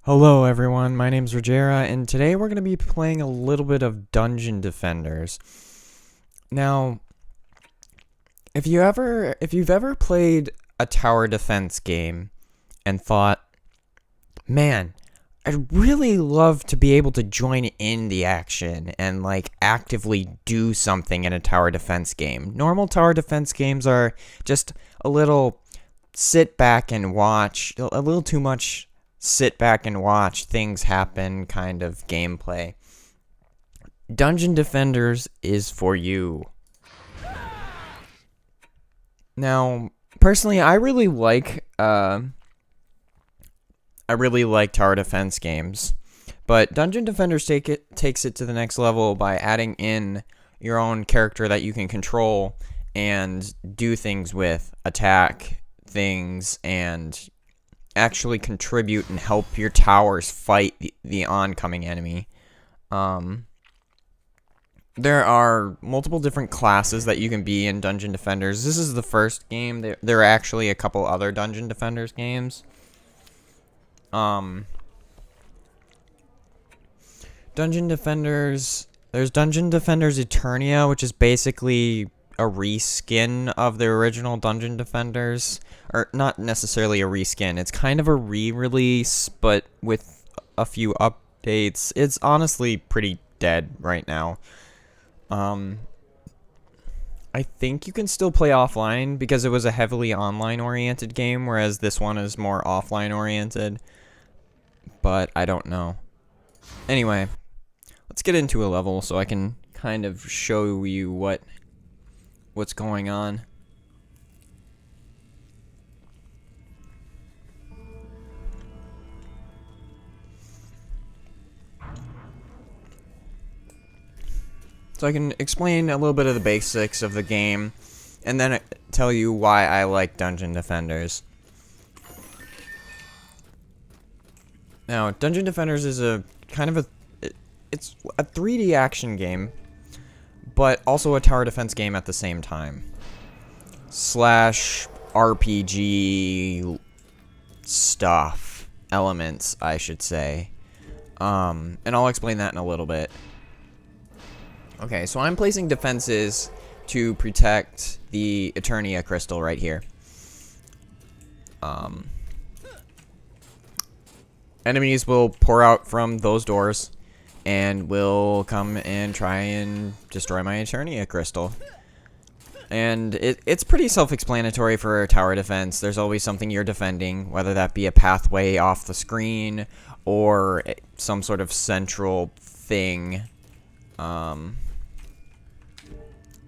Hello everyone, my name's Rejera, and today we're going to be playing a little bit of Dungeon Defenders. Now, if you've ever played a tower defense game and thought, man, I'd really love to be able to join in the action and actively do something in a tower defense game. Normal tower defense games are just a little sit back and watch, a little too much sit back and watch things happen kind of gameplay. Dungeon Defenders is for you. Now, personally, I really like tower defense games, but Dungeon Defenders takes it to the next level by adding in your own character that you can control and do things with, attack things, and actually contribute and help your towers fight the oncoming enemy. There are multiple different classes that you can be in Dungeon Defenders. This is the first game. There are actually a couple other Dungeon Defenders games. Dungeon Defenders, there's Dungeon Defenders Eternia, which is basically a reskin of the original Dungeon Defenders, or not necessarily a reskin. It's kind of a re-release, but with a few updates. It's honestly pretty dead right now. I think you can still play offline because it was a heavily online-oriented game, whereas this one is more offline-oriented. But I don't know. Anyway, let's get into a level so I can kind of show you what's going on. So I can explain a little bit of the basics of the game, and then tell you why I like Dungeon Defenders. Now, Dungeon Defenders is it's a 3D action game, but also a tower defense game at the same time. Slash RPG stuff. Elements, I should say. And I'll explain that in a little bit. Okay, so I'm placing defenses to protect the Eternia crystal right here. Enemies will pour out from those doors and will come and try and destroy my Eternia crystal. And it's pretty self-explanatory for tower defense. There's always something you're defending, whether that be a pathway off the screen or some sort of central thing.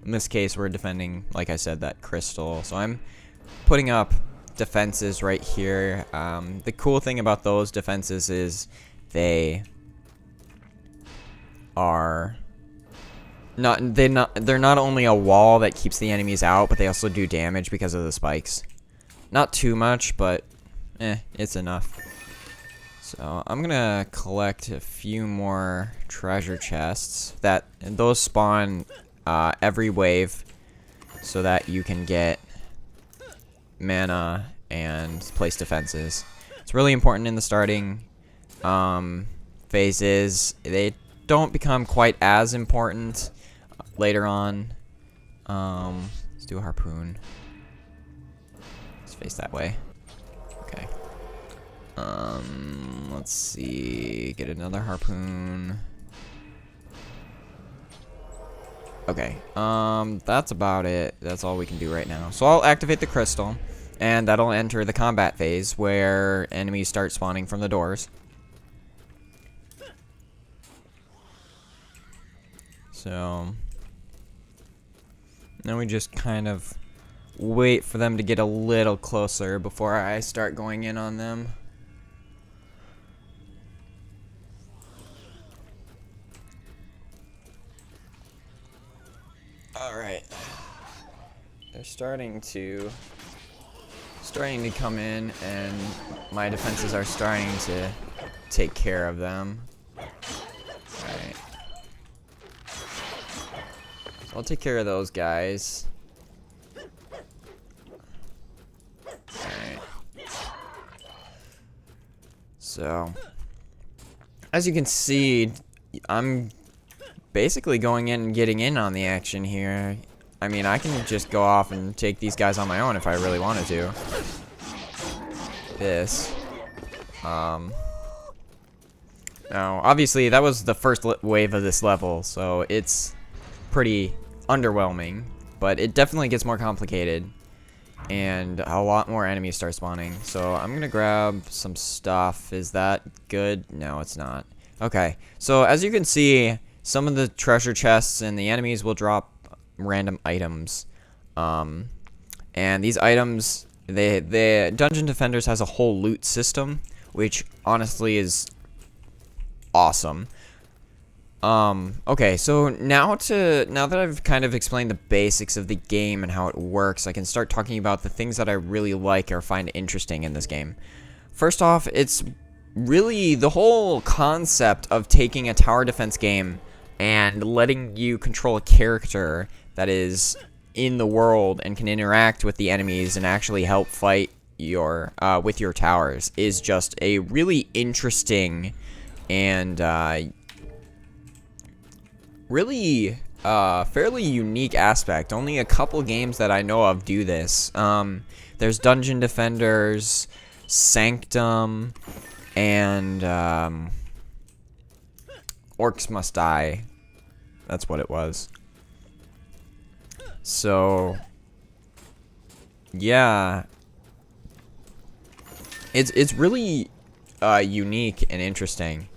In this case, we're defending, like I said, that crystal. So I'm putting up defenses right here. The cool thing about those defenses is they're not only a wall that keeps the enemies out, but they also do damage because of the spikes. Not too much, but it's enough. So I'm gonna collect a few more treasure chests and those spawn every wave, so that you can get mana and place defenses. It's really important in the starting phases. They don't become quite as important later on. Let's do a harpoon. Let's face that way. Okay. Let's see. Get another harpoon. Okay, that's about it. That's all we can do right now. So I'll activate the crystal, and that'll enter the combat phase where enemies start spawning from the doors. So now we just kind of wait for them to get a little closer before I start going in on them. Alright. They're starting to come in, and my defenses are starting to take care of them. Alright. So I'll take care of those guys. Alright. So as you can see, I'm basically going in and getting in on the action here. I mean, I can just go off and take these guys on my own if I really wanted to. This. Now, obviously, that was the first wave of this level, so it's pretty underwhelming, but it definitely gets more complicated, and a lot more enemies start spawning. So I'm gonna grab some stuff. Is that good? No, it's not. Okay, so as you can see, some of the treasure chests and the enemies will drop random items, and these items, the Dungeon Defenders has a whole loot system, which honestly is awesome. Okay, so now that I've kind of explained the basics of the game and how it works, I can start talking about the things that I really like or find interesting in this game. First off, it's really the whole concept of taking a tower defense game and letting you control a character that is in the world and can interact with the enemies and actually help fight your with your towers is just a really interesting and really fairly unique aspect. Only a couple games that I know of do this. There's Dungeon Defenders, Sanctum, and Orcs Must Die. That's what it was. So yeah, it's really unique and interesting.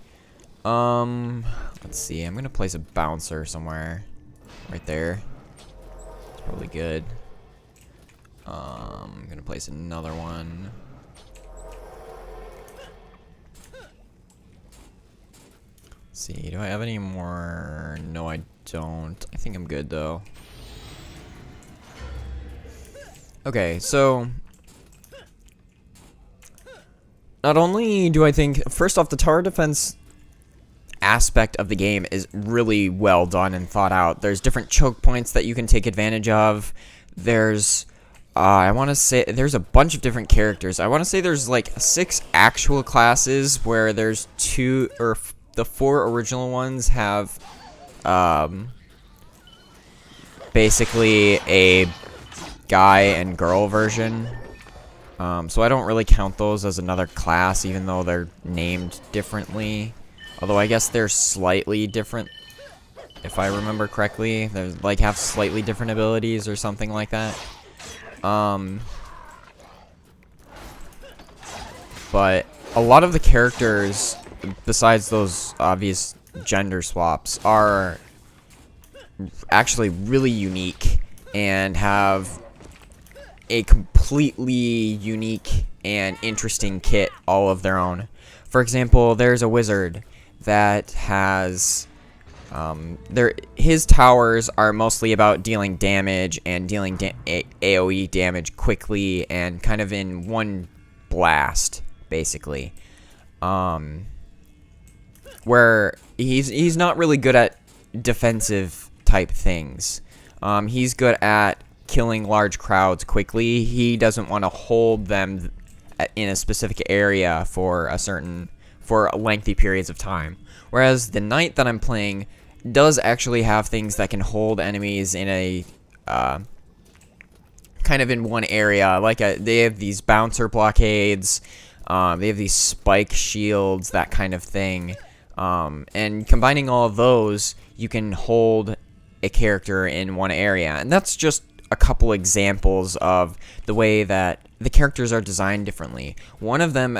Let's see. I'm gonna place a bouncer somewhere, right there. It's probably good. I'm gonna place another one. Let's see. Do I have any more? No, I don't. I think I'm good though. Okay, so not only do I think, first off, the tower defense aspect of the game is really well done and thought out. There's different choke points that you can take advantage of. There's I want to say there's a bunch of different characters. I want to say there's like 6 actual classes, where there's 2 or the 4 original ones have basically a guy and girl version. So I don't really count those as another class, even though they're named differently. Although I guess they're slightly different, if I remember correctly. They like have slightly different abilities or something like that. But a lot of the characters, besides those obvious gender swaps, are actually really unique and have a completely unique and interesting kit all of their own. For example, there's a wizard that has his towers are mostly about dealing damage and dealing AoE damage quickly and kind of in one blast, basically. Where he's not really good at defensive type things. He's good at killing large crowds quickly. He doesn't want to hold them in a specific area for lengthy periods of time. Whereas the knight that I'm playing does actually have things that can hold enemies in a kind of in one area. Like they have these bouncer blockades, they have these spike shields, that kind of thing. And combining all of those, you can hold a character in one area. And that's just a couple examples of the way that the characters are designed differently. One of them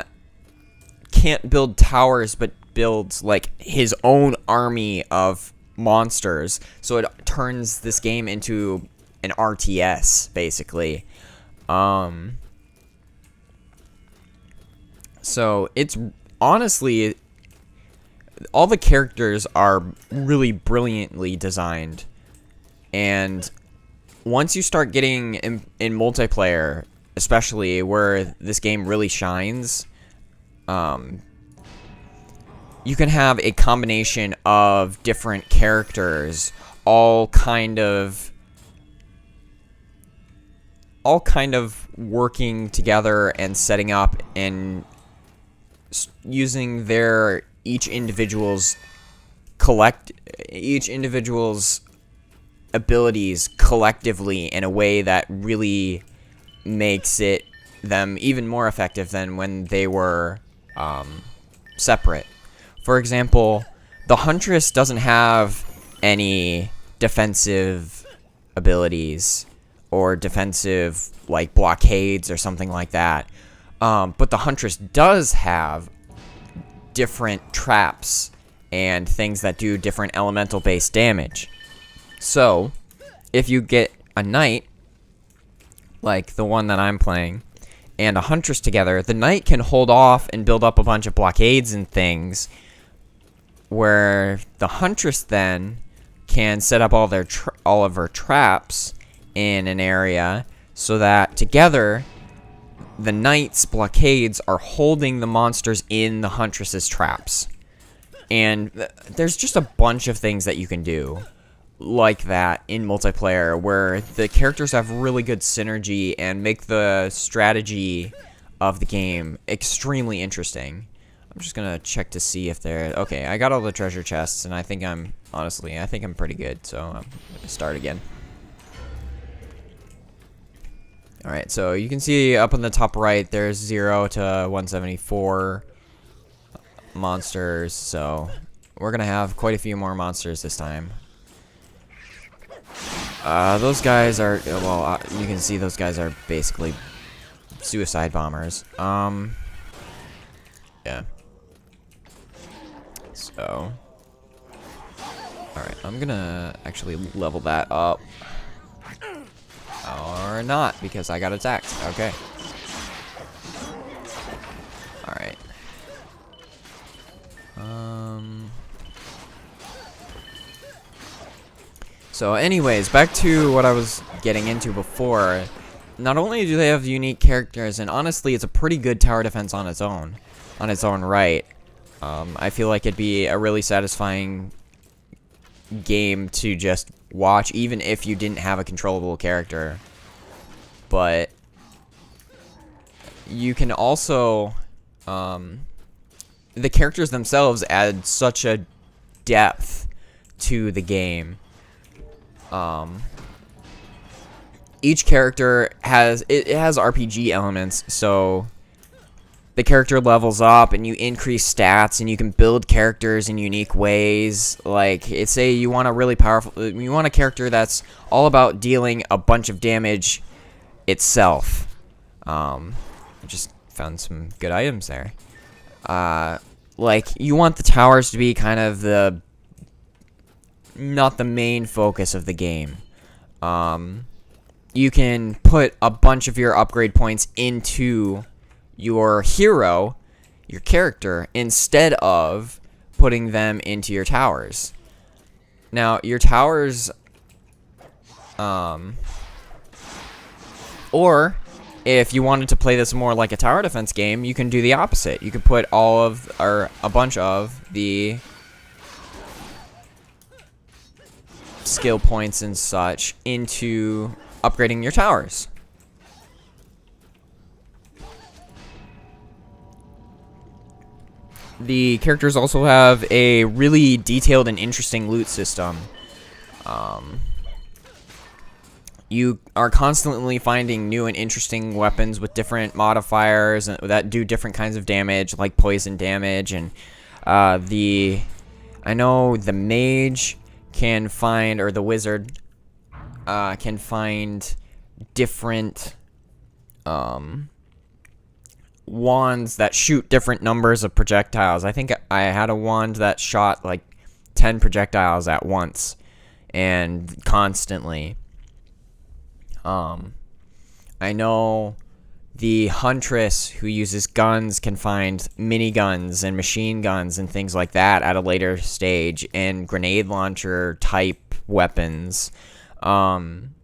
can't build towers, but builds like his own army of monsters, so it turns this game into an RTS, basically. So it's honestly, all the characters are really brilliantly designed, and once you start getting in multiplayer, especially, where this game really shines, you can have a combination of different characters, all kind of working together and setting up and using their each individual's abilities collectively in a way that really makes them even more effective than when they were separate. For example, the Huntress doesn't have any defensive abilities or defensive like blockades or something like that. But the Huntress does have different traps and things that do different elemental based damage. So, if you get a Knight, like the one that I'm playing, and a Huntress together, the Knight can hold off and build up a bunch of blockades and things, where the Huntress then can set up all of her traps in an area, so that together the Knight's blockades are holding the monsters in the Huntress's traps. And there's just a bunch of things that you can do like that in multiplayer, where the characters have really good synergy and make the strategy of the game extremely interesting. I'm just gonna check to see if they're okay. I got all the treasure chests, and I think I'm pretty good. So I'm gonna start again. All right, so you can see up on the top right, there's 0 to 174 monsters. So we're gonna have quite a few more monsters this time. Those guys are, well, you can see those guys are basically suicide bombers. Yeah. So, alright, I'm gonna actually level that up. Or not, because I got attacked. Okay. Alright. So anyways, back to what I was getting into before. Not only do they have unique characters, and honestly, it's a pretty good tower defense on its own right. I feel like it'd be a really satisfying game to just watch, even if you didn't have a controllable character. But you can also, the characters themselves add such a depth to the game. Each character has RPG elements, so the character levels up and you increase stats and you can build characters in unique ways. Like, say you want you want a character that's all about dealing a bunch of damage itself. I just found some good items there. Like, you want the towers to be kind of not the main focus of the game. You can put a bunch of your upgrade points into your hero, your character, instead of putting them into your towers. Now, your towers, or if you wanted to play this more like a tower defense game, you can do the opposite. You can put a bunch of the skill points and such into upgrading your towers. The characters also have a really detailed and interesting loot system. You are constantly finding new and interesting weapons with different modifiers that do different kinds of damage, like poison damage, and I know the mage can find, or the wizard can find different wands that shoot different numbers of projectiles. I think I had a wand that shot like 10 projectiles at once and constantly. I know the Huntress, who uses guns, can find miniguns and machine guns and things like that at a later stage, and grenade launcher type weapons, and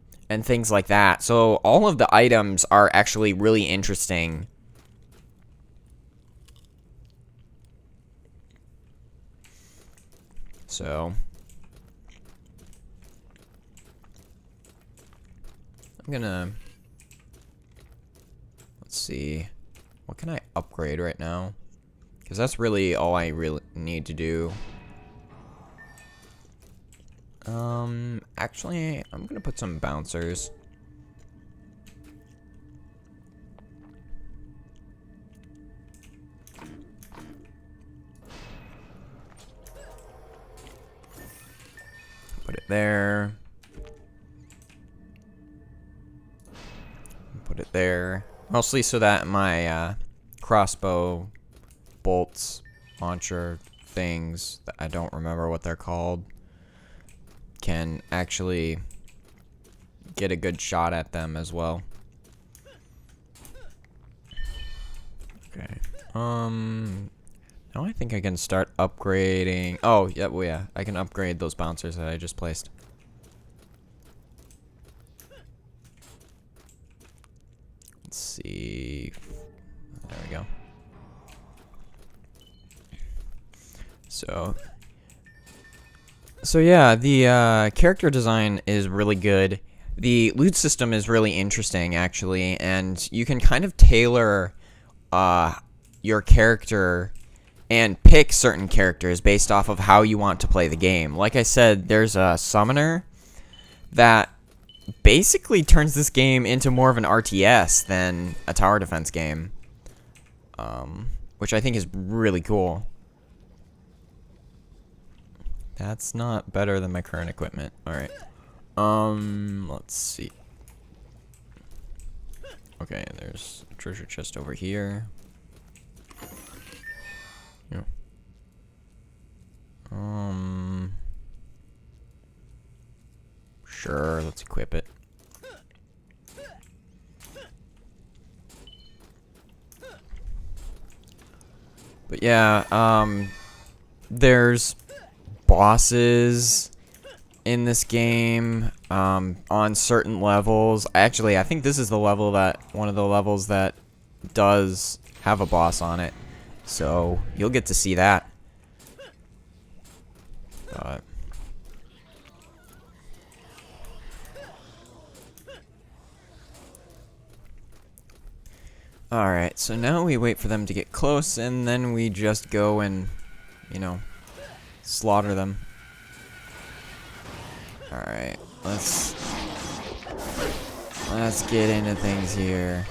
things like that. So all of the items are actually really interesting. So I'm gonna, let's see, what can I upgrade right now? Because that's really all I really need to do. Actually, I'm gonna put some bouncers. Put it there. Put it there. Mostly so that my crossbow bolts, launcher things, that I don't remember what they're called, can actually get a good shot at them as well. Okay. Now I think I can start upgrading. Oh, yeah, well, yeah. I can upgrade those bouncers that I just placed. Let's see. There we go. So yeah, the character design is really good. The loot system is really interesting, actually, and you can kind of tailor your character and pick certain characters based off of how you want to play the game. Like I said, there's a summoner that basically turns this game into more of an RTS than a tower defense game, which I think is really cool. That's not better than my current equipment. Alright. Let's see. Okay, there's a treasure chest over here. Yeah. Sure, let's equip it. But yeah, there's bosses in this game on certain levels. Actually, I think this is the level one of the levels that does have a boss on it, so you'll get to see that. But alright, so now we wait for them to get close, and then we just go and, you know, slaughter them. Alright, let's get into things here.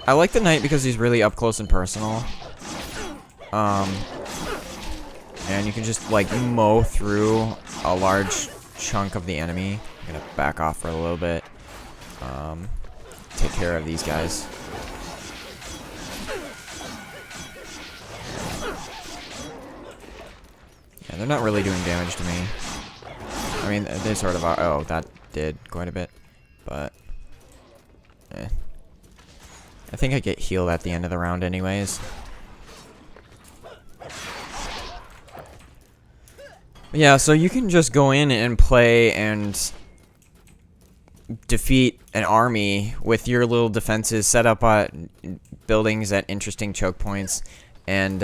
I like the knight because he's really up close and personal. And you can just like mow through a large chunk of the enemy. I'm gonna back off for a little bit. Take care of these guys. Yeah, they're not really doing damage to me. I mean, they sort of are. Oh, that did quite a bit. But, I think I get healed at the end of the round anyways. But yeah, so you can just go in and play and defeat an army with your little defenses, set up buildings at interesting choke points, and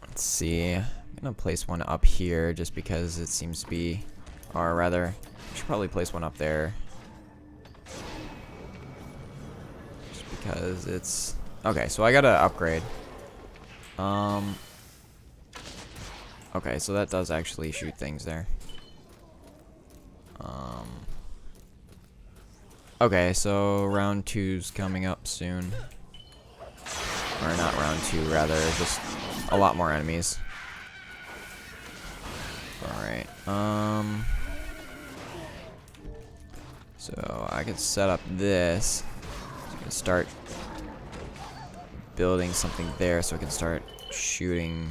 let's see. I'm gonna place one up here just because it seems to be, or rather, I should probably place one up there. Just because it's okay. So I gotta upgrade. Okay, so that does actually shoot things there. Okay, so round 2's coming up soon. Or not round 2, rather, just a lot more enemies. Alright, so I could set up this. So I can start building something there so I can start shooting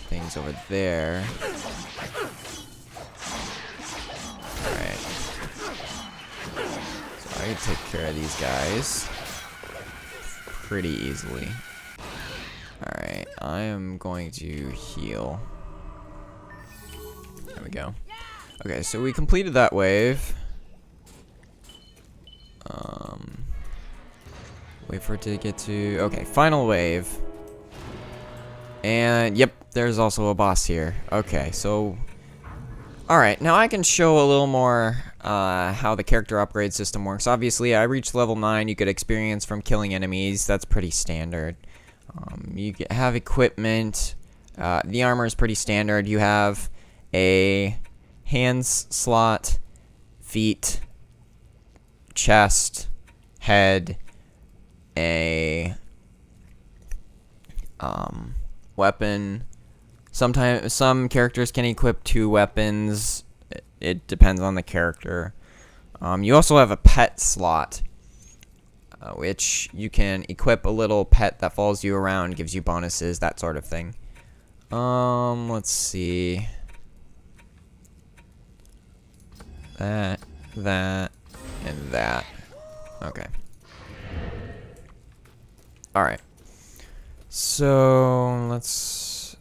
things over there. Alright. So I can take care of these guys pretty easily. Alright, I am going to heal. There we go. Okay, so we completed that wave. Wait for it to get to... Okay, final wave. And, yep, there's also a boss here. Okay, so Alright, now I can show a little more how the character upgrade system works. Obviously, I reached level 9. You get experience from killing enemies. That's pretty standard. Have equipment. The armor is pretty standard. You have a hands slot, feet, chest, head, a weapon. Sometimes some characters can equip 2 weapons. It depends on the character. You also have a pet slot, which you can equip a little pet that follows you around, gives you bonuses, that sort of thing. Let's see. That, and that. Okay. Alright. So,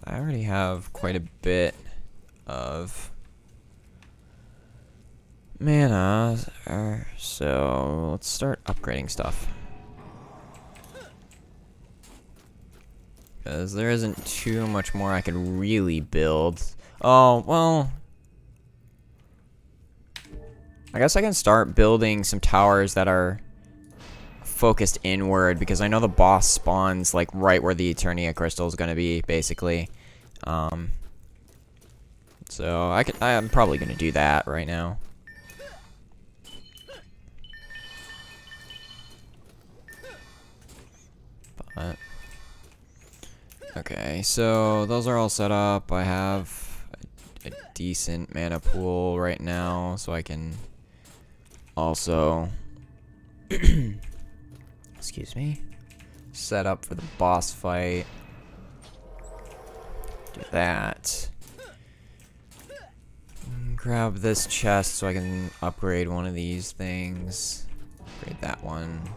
I already have quite a bit of mana, so let's start upgrading stuff. Because there isn't too much more I could really build. Oh, well, I guess I can start building some towers that are focused inward, because I know the boss spawns like right where the Eternia crystal is going to be, basically. So I'm probably going to do that right now. But okay, so those are all set up. I have a decent mana pool right now, so I can also excuse me, set up for the boss fight. Do that. Grab this chest so I can upgrade one of these things. Upgrade that one. Do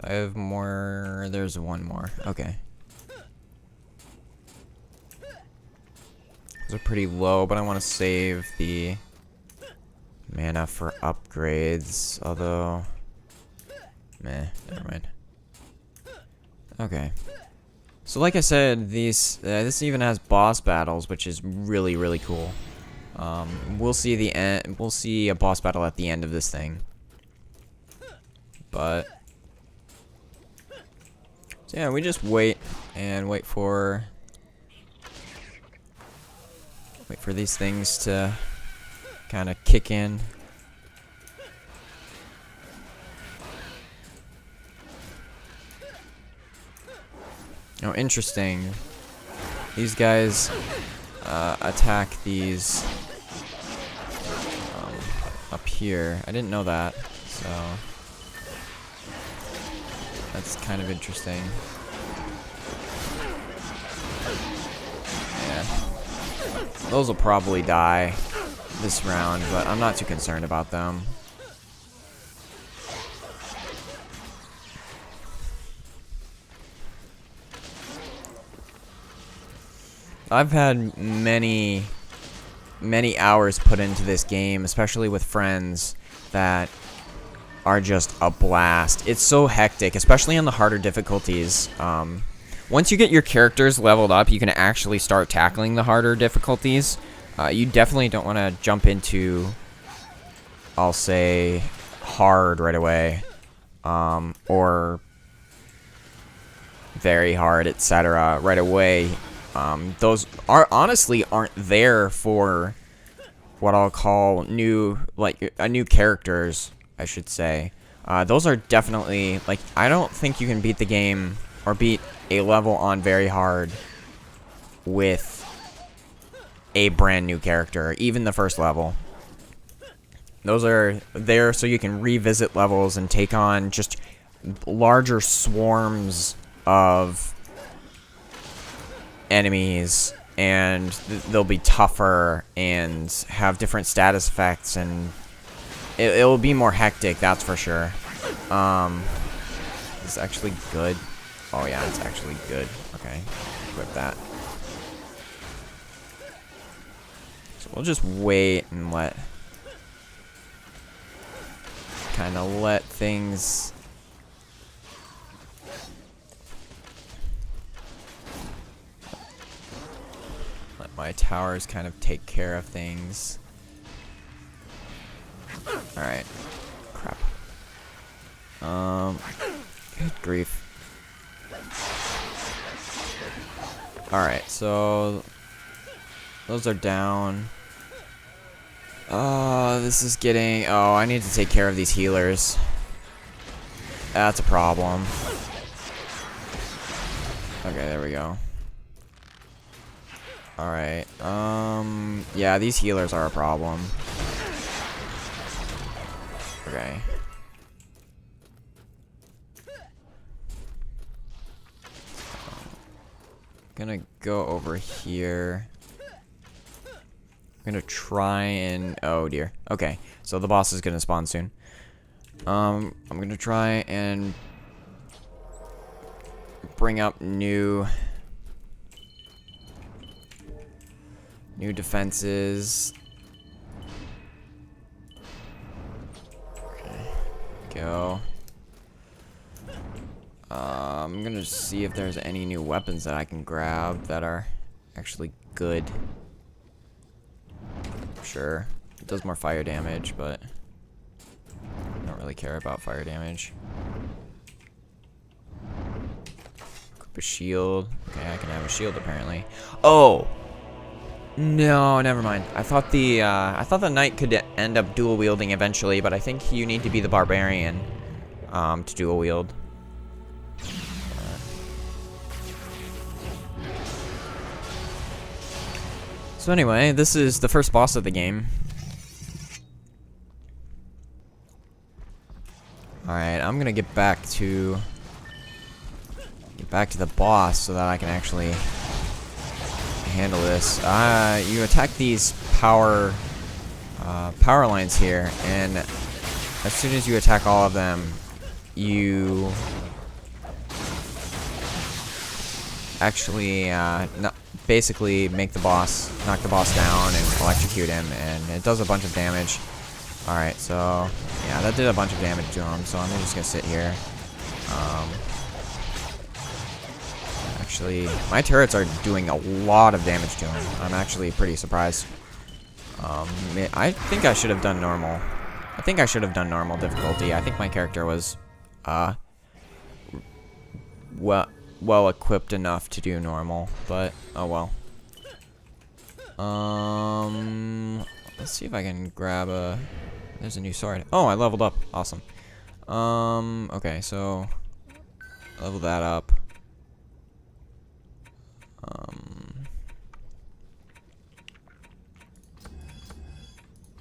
I have more? There's one more. Okay. Those are pretty low, but I want to save the mana for upgrades. Although, meh, never mind. Okay. So like I said, this even has boss battles, which is really, really cool. We'll see the end. We'll see a boss battle at the end of this thing. But so yeah, we just wait for these things to kind of kick in. Oh, interesting. These guys attack these up here. I didn't know that, so that's kind of interesting. Yeah. Those will probably die this round, but I'm not too concerned about them. I've had many hours put into this game, especially with friends, that are just a blast. It's so hectic, especially on the harder difficulties. Once you get your characters leveled up, you can actually start tackling the harder difficulties. You definitely don't want to jump into, I'll say, hard right away, or very hard, etc. right away. Those honestly aren't there for what I'll call new characters, I should say. Those are definitely, like, I don't think you can beat the game or beat a level on very hard with a brand new character, even the first level. Those are there so you can revisit levels and take on just larger swarms of enemies, and they'll be tougher and have different status effects, and it'll be more hectic, that's for sure. It's actually good. Oh yeah, it's actually good. Okay, equip that. So we'll just wait and let things my towers kind of take care of things. Alright. Crap. Good grief. Alright, so those are down. This is getting... Oh, I need to take care of these healers. That's a problem. Okay, there we go. Alright, yeah, these healers are a problem. Okay. Gonna go over here. I'm gonna try and... Oh dear. Okay, so the boss is gonna spawn soon. I'm gonna try and bring up new defenses. Okay, go. I'm gonna see if there's any new weapons that I can grab that are actually good. Sure, it does more fire damage, but I don't really care about fire damage. Equip a shield. Okay, I can have a shield apparently. Oh! No, never mind. I thought the knight could end up dual wielding eventually, but I think you need to be the barbarian to dual wield. So anyway, this is the first boss of the game. Alright, I'm gonna get back to the boss so that I can actually handle this. You attack these power lines here, and as soon as you attack all of them, you actually basically knock the boss down and electrocute him, and it does a bunch of damage. Alright, so yeah, that did a bunch of damage to him, so I'm just gonna sit here. Actually, my turrets are doing a lot of damage to him. I'm actually pretty surprised. I think I should have done normal. I think I should have done normal difficulty. I think my character was well equipped enough to do normal, but oh well. Let's see if I can grab a... There's a new sword. Oh, I leveled up. Awesome. Okay, so level that up.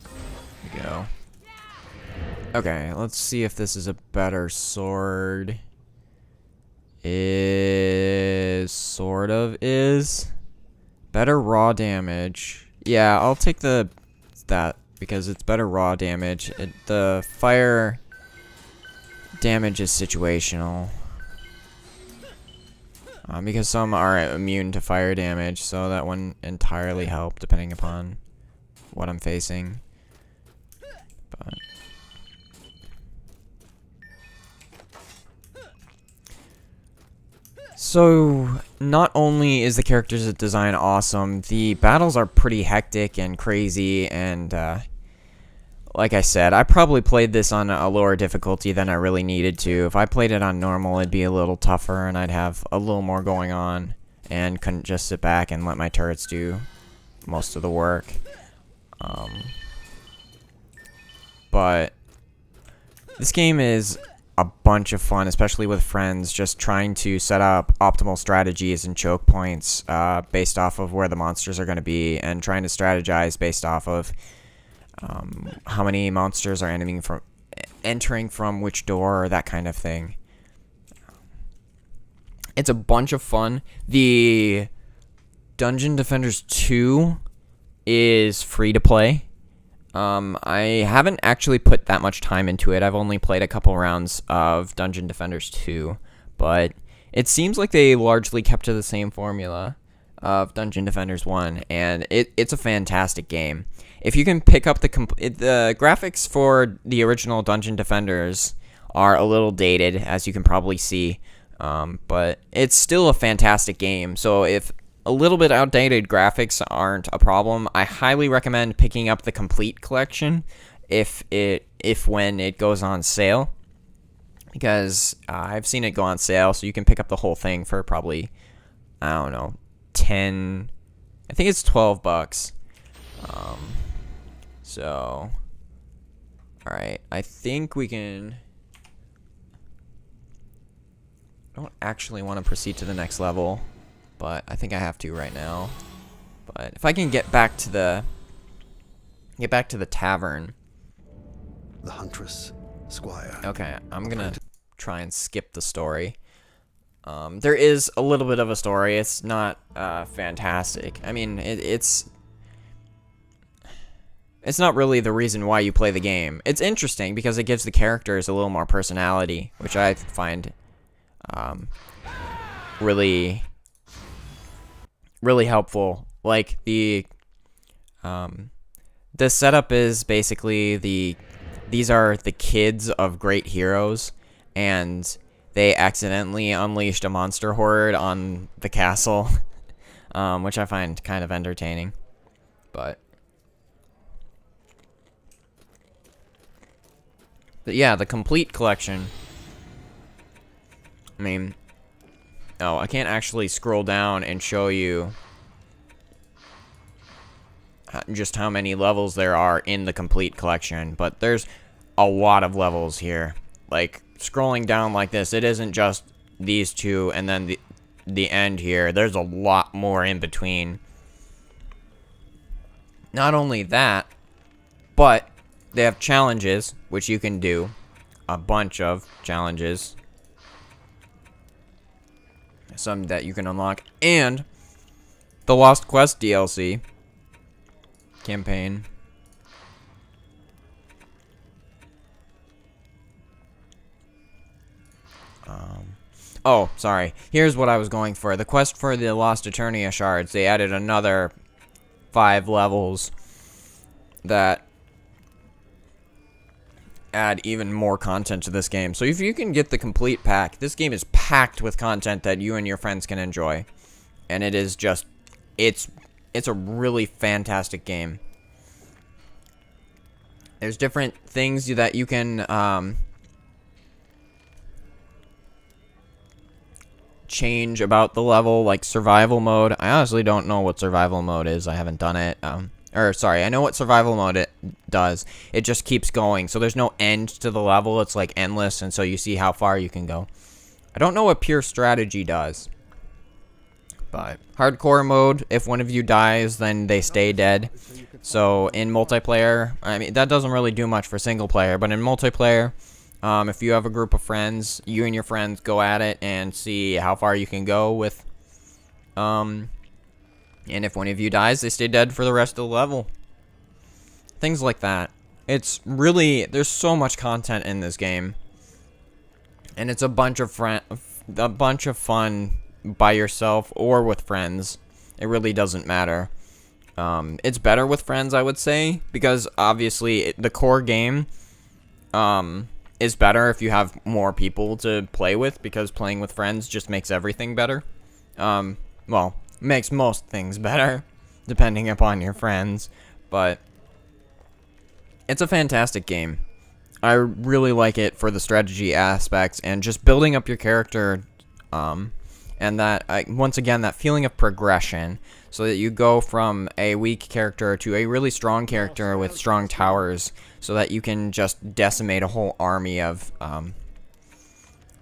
There we go. Okay, let's see if this is a better sword. Sort of is. Better raw damage. Yeah, I'll take that because it's better raw damage. The fire damage is situational. Because some are immune to fire damage, so that wouldn't entirely help depending upon what I'm facing. But so, not only is the character's design awesome, the battles are pretty hectic and crazy, and like I said, I probably played this on a lower difficulty than I really needed to. If I played it on normal, it'd be a little tougher, and I'd have a little more going on, and couldn't just sit back and let my turrets do most of the work. But this game is a bunch of fun, especially with friends, just trying to set up optimal strategies and choke points based off of where the monsters are going to be, and trying to strategize based off of how many monsters are entering from which door, or that kind of thing. It's a bunch of fun. The Dungeon Defenders 2 is free to play. I haven't actually put that much time into it. I've only played a couple rounds of Dungeon Defenders 2, but it seems like they largely kept to the same formula of Dungeon Defenders 1, and it's a fantastic game. If you can pick up the graphics for the original Dungeon Defenders are a little dated, as you can probably see, but it's still a fantastic game. So if a little bit outdated graphics aren't a problem. I highly recommend picking up the complete collection if when it goes on sale, because I've seen it go on sale, so you can pick up the whole thing for probably, I don't know, I think it's $12. So, alright, I think we can, I don't actually want to proceed to the next level, but I think I have to right now. But if I can get back to the tavern. The huntress, squire. Okay, I'm gonna try and skip the story. There is a little bit of a story. It's not fantastic. I mean, it's not really the reason why you play the game. It's interesting because it gives the characters a little more personality, which I find really helpful. Like the setup is basically these are the kids of great heroes, and they accidentally unleashed a monster horde on the castle, which I find kind of entertaining. But yeah, the complete collection. I mean, oh, I can't actually scroll down and show you just how many levels there are in the complete collection, but there's a lot of levels here. Like, scrolling down like this, it isn't just these two and then the end here. There's a lot more in between. Not only that, but they have challenges, which you can do. A bunch of challenges. Some that you can unlock. And the Lost Quest DLC campaign. Oh, sorry. Here's what I was going for. The quest for the Lost Eternia shards. They added another 5 levels that add even more content to this game. So if you can get the complete pack, this game is packed with content that you and your friends can enjoy. And it is just, it's a really fantastic game. There's different things that you can change about the level, like survival mode. I honestly don't know what survival mode is. I haven't done it. I know what survival mode it does. It just keeps going, so there's no end to the level. It's like endless, and so you see how far you can go. I don't know what pure strategy does. But hardcore mode, if one of you dies, then they stay dead. So in multiplayer, I mean, that doesn't really do much for single player, but in multiplayer, if you have a group of friends, you and your friends go at it and see how far you can go with, and if one of you dies, they stay dead for the rest of the level. Things like that. It's really, there's so much content in this game, and it's a bunch of fun by yourself or with friends. It really doesn't matter. It's better with friends, I would say, because obviously the core game, is better if you have more people to play with, because playing with friends just makes everything better. Well, makes most things better, depending upon your friends, but it's a fantastic game. I really like it for the strategy aspects and just building up your character, and that, once again, that feeling of progression, so that you go from a weak character to a really strong character with strong towers, so that you can just decimate a whole army of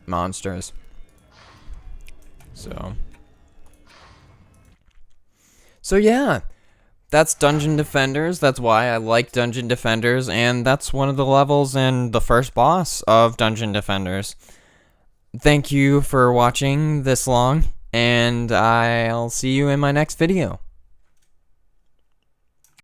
monsters. So yeah, that's Dungeon Defenders. That's why I like Dungeon Defenders, and that's one of the levels and the first boss of Dungeon Defenders. Thank you for watching this long, and I'll see you in my next video.